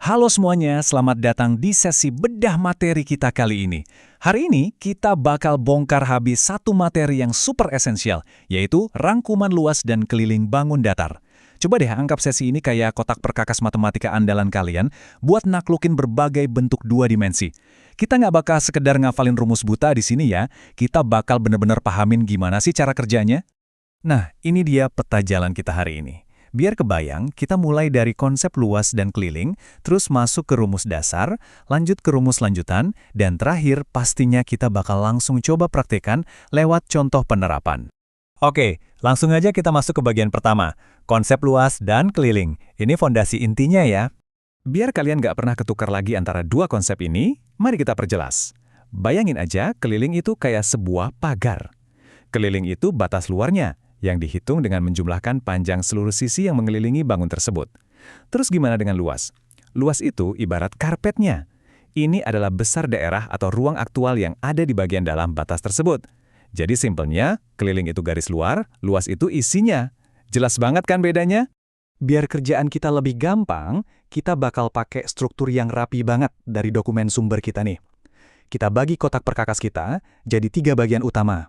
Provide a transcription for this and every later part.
Halo semuanya, selamat datang di sesi bedah materi kita kali ini. Hari ini kita bakal bongkar habis satu materi yang super esensial, yaitu rangkuman luas dan keliling bangun datar. Coba deh anggap sesi ini kayak kotak perkakas matematika andalan kalian buat naklukin berbagai bentuk dua dimensi. Kita nggak bakal sekedar ngafalin rumus buta di sini ya, kita bakal bener-bener pahamin gimana sih cara kerjanya. Nah, ini dia peta jalan kita hari ini. Biar kebayang, kita mulai dari konsep luas dan keliling, terus masuk ke rumus dasar, lanjut ke rumus lanjutan, dan terakhir pastinya kita bakal langsung coba praktekan lewat contoh penerapan. Oke, langsung aja kita masuk ke bagian pertama, konsep luas dan keliling. Ini fondasi intinya ya. Biar kalian nggak pernah ketukar lagi antara dua konsep ini, mari kita perjelas. Bayangin aja, keliling itu kayak sebuah pagar. Keliling itu batas luarnya, yang dihitung dengan menjumlahkan panjang seluruh sisi yang mengelilingi bangun tersebut. Terus gimana dengan luas? Luas itu ibarat karpetnya. Ini adalah besar daerah atau ruang aktual yang ada di bagian dalam batas tersebut. Jadi simpelnya, keliling itu garis luar, luas itu isinya. Jelas banget kan bedanya? Biar kerjaan kita lebih gampang, kita bakal pakai struktur yang rapi banget dari dokumen sumber kita nih. Kita bagi kotak perkakas kita jadi 3 bagian utama.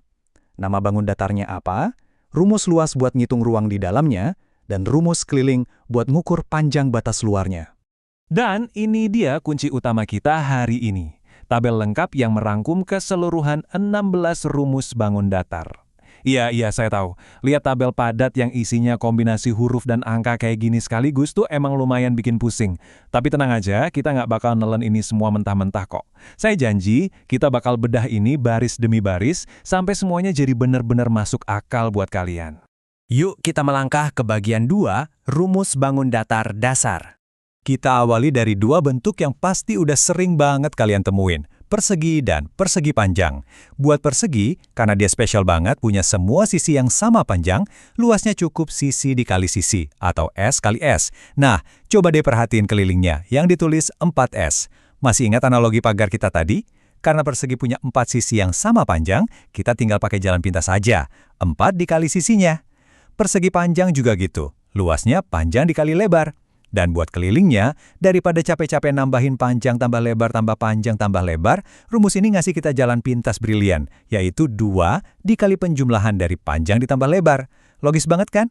Nama bangun datarnya apa? Rumus luas buat ngitung ruang di dalamnya, dan rumus keliling buat ngukur panjang batas luarnya. Dan ini dia kunci utama kita hari ini. Tabel lengkap yang merangkum keseluruhan 16 rumus bangun datar. Iya, saya tahu. Lihat tabel padat yang isinya kombinasi huruf dan angka kayak gini sekaligus tuh emang lumayan bikin pusing. Tapi tenang aja, kita nggak bakal nelen ini semua mentah-mentah kok. Saya janji, kita bakal bedah ini baris demi baris, sampai semuanya jadi benar-benar masuk akal buat kalian. Yuk kita melangkah ke bagian 2, rumus bangun datar dasar. Kita awali dari 2 bentuk yang pasti udah sering banget kalian temuin, persegi dan persegi panjang. Buat persegi, karena dia spesial banget punya semua sisi yang sama panjang, luasnya cukup sisi dikali sisi, atau S kali S. Nah, coba deh perhatiin kelilingnya, yang ditulis 4S. Masih ingat analogi pagar kita tadi? Karena persegi punya 4 sisi yang sama panjang, kita tinggal pakai jalan pintas saja. 4 dikali sisinya. Persegi panjang juga gitu, luasnya panjang dikali lebar. Dan buat kelilingnya, daripada capek-capek nambahin panjang tambah lebar tambah panjang tambah lebar, rumus ini ngasih kita jalan pintas brilian, yaitu 2 dikali penjumlahan dari panjang ditambah lebar. Logis banget kan?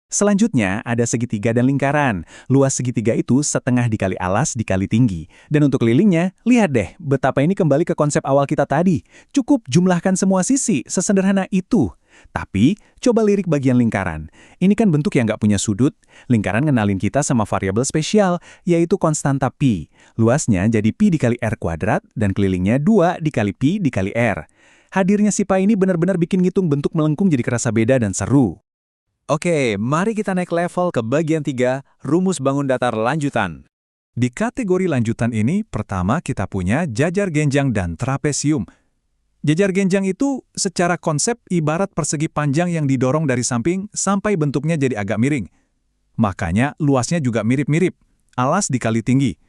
Selanjutnya ada segitiga dan lingkaran. Luas segitiga itu setengah dikali alas dikali tinggi. Dan untuk kelilingnya, lihat deh betapa ini kembali ke konsep awal kita tadi. Cukup jumlahkan semua sisi, sesederhana itu. Tapi, coba lirik bagian lingkaran. Ini kan bentuk yang nggak punya sudut. Lingkaran ngenalin kita sama variabel spesial, yaitu konstanta pi. Luasnya jadi pi dikali r kuadrat, dan kelilingnya 2 dikali pi dikali r. Hadirnya si pi ini benar-benar bikin ngitung bentuk melengkung jadi kerasa beda dan seru. Oke, mari kita naik level ke bagian 3, rumus bangun datar lanjutan. Di kategori lanjutan ini, pertama kita punya jajar genjang dan trapesium. Jajar genjang itu secara konsep ibarat persegi panjang yang didorong dari samping sampai bentuknya jadi agak miring. Makanya luasnya juga mirip-mirip, alas dikali tinggi.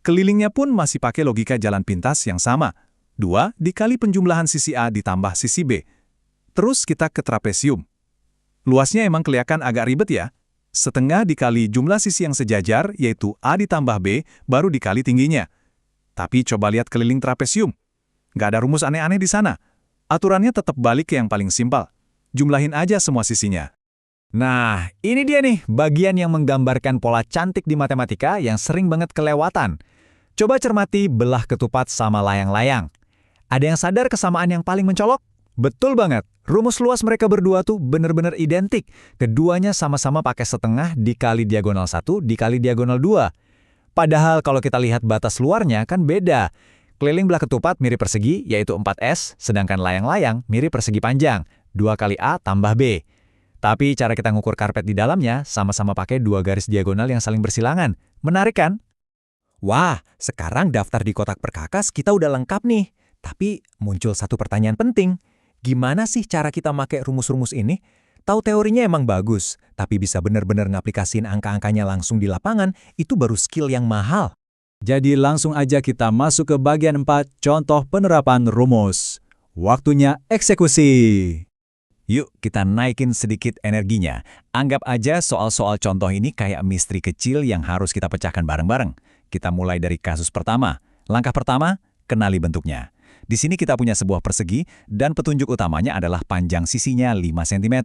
Kelilingnya pun masih pakai logika jalan pintas yang sama, 2 dikali penjumlahan sisi A ditambah sisi B. Terus kita ke trapesium. Luasnya emang kelihatan agak ribet ya. Setengah dikali jumlah sisi yang sejajar, yaitu A ditambah B, baru dikali tingginya. Tapi coba lihat keliling trapesium. Nggak ada rumus aneh-aneh di sana. Aturannya tetap balik ke yang paling simpel. Jumlahin aja semua sisinya. Nah, ini dia nih bagian yang menggambarkan pola cantik di matematika yang sering banget kelewatan. Coba cermati belah ketupat sama layang-layang. Ada yang sadar kesamaan yang paling mencolok? Betul banget. Rumus luas mereka berdua tuh bener-bener identik. Keduanya sama-sama pakai setengah dikali diagonal 1 dikali diagonal 2. Padahal kalau kita lihat batas luarnya kan beda. Keliling belah ketupat mirip persegi, yaitu 4S, sedangkan layang-layang mirip persegi panjang, 2 kali A tambah B. Tapi cara kita ngukur karpet di dalamnya sama-sama pakai 2 garis diagonal yang saling bersilangan. Menarik kan? Wah, sekarang daftar di kotak perkakas kita udah lengkap nih. Tapi muncul satu pertanyaan penting. Gimana sih cara kita pakai rumus-rumus ini? Tahu teorinya emang bagus, tapi bisa benar-benar ngaplikasiin angka-angkanya langsung di lapangan, itu baru skill yang mahal. Jadi langsung aja kita masuk ke bagian 4, contoh penerapan rumus. Waktunya eksekusi. Yuk kita naikin sedikit energinya. Anggap aja soal-soal contoh ini kayak misteri kecil yang harus kita pecahkan bareng-bareng. Kita mulai dari kasus pertama. Langkah pertama, kenali bentuknya. Di sini kita punya sebuah persegi dan petunjuk utamanya adalah panjang sisinya 5 cm.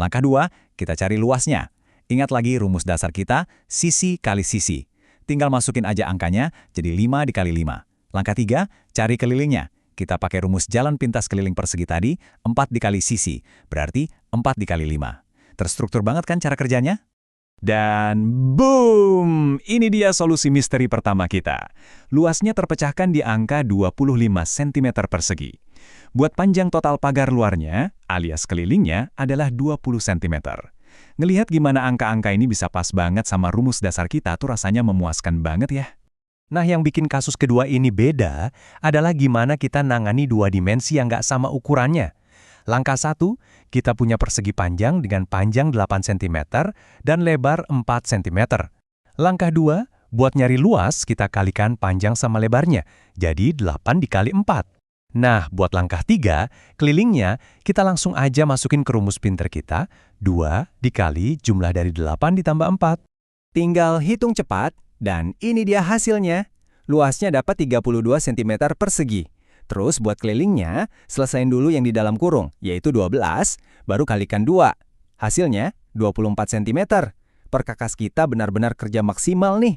Langkah 2, kita cari luasnya. Ingat lagi rumus dasar kita, sisi kali sisi. Tinggal masukin aja angkanya, jadi 5 dikali 5. Langkah 3, cari kelilingnya. Kita pakai rumus jalan pintas keliling persegi tadi, 4 dikali sisi, berarti 4 dikali 5. Terstruktur banget kan cara kerjanya? Dan boom! Ini dia solusi misteri pertama kita. Luasnya terpecahkan di angka 25 cm persegi. Buat panjang total pagar luarnya, alias kelilingnya, adalah 20 cm. Ngelihat gimana angka-angka ini bisa pas banget sama rumus dasar kita tuh rasanya memuaskan banget ya. Nah, yang bikin kasus kedua ini beda adalah gimana kita nangani dua dimensi yang nggak sama ukurannya. Langkah 1, kita punya persegi panjang dengan panjang 8 cm dan lebar 4 cm. Langkah 2, buat nyari luas, kita kalikan panjang sama lebarnya, jadi 8 dikali 4. Nah, buat langkah 3, kelilingnya, kita langsung aja masukin ke rumus pinter kita, 2 dikali jumlah dari 8 ditambah 4. Tinggal hitung cepat, dan ini dia hasilnya. Luasnya dapat 32 cm persegi. Terus buat kelilingnya, selesain dulu yang di dalam kurung, yaitu 12, baru kalikan 2. Hasilnya 24 cm. Perkakas kita benar-benar kerja maksimal nih.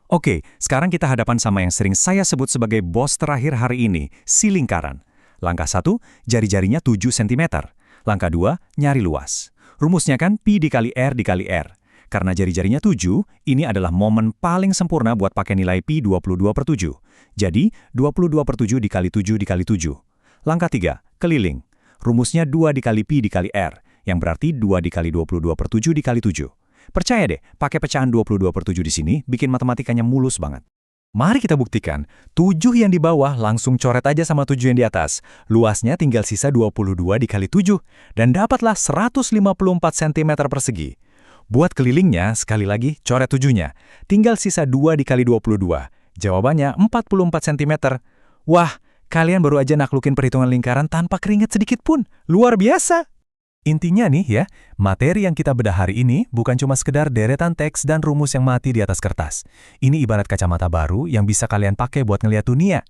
Oke, sekarang kita hadapan sama yang sering saya sebut sebagai bos terakhir hari ini, si lingkaran. Langkah 1, jari-jarinya 7 cm. Langkah 2, nyari luas. Rumusnya kan pi dikali r dikali r. Karena jari-jarinya 7, ini adalah momen paling sempurna buat pakai nilai pi 22/7. Jadi, 22/7 dikali 7 dikali 7. Langkah 3, keliling. Rumusnya 2 dikali pi dikali r, yang berarti 2 dikali 22/7 dikali 7. Percaya deh, pakai pecahan 22/7 di sini bikin matematikanya mulus banget. Mari kita buktikan. 7 yang di bawah langsung coret aja sama 7 yang di atas. Luasnya tinggal sisa 22 dikali 7, dan dapatlah 154 cm persegi. Buat kelilingnya, sekali lagi, coret 7-nya. Tinggal sisa 2 dikali 22. Jawabannya 44 cm. Wah, kalian baru aja naklukin perhitungan lingkaran tanpa keringet sedikit pun. Luar biasa! Intinya nih ya, materi yang kita bedah hari ini bukan cuma sekedar deretan teks dan rumus yang mati di atas kertas. Ini ibarat kacamata baru yang bisa kalian pakai buat ngeliat dunia.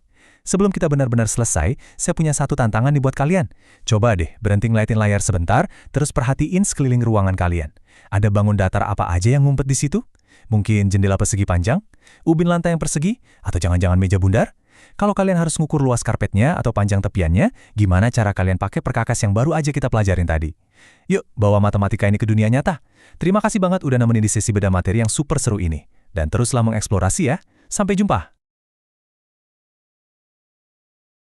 Sebelum kita benar-benar selesai, saya punya satu tantangan nih buat kalian. Coba deh, berhenti ngeliatin layar sebentar, terus perhatiin sekeliling ruangan kalian. Ada bangun datar apa aja yang ngumpet di situ? Mungkin jendela persegi panjang? Ubin lantai yang persegi? Atau jangan-jangan meja bundar? Kalau kalian harus ngukur luas karpetnya atau panjang tepiannya, gimana cara kalian pakai perkakas yang baru aja kita pelajarin tadi? Yuk, bawa matematika ini ke dunia nyata. Terima kasih banget udah nemenin di sesi bedah materi yang super seru ini. Dan teruslah mengeksplorasi ya. Sampai jumpa!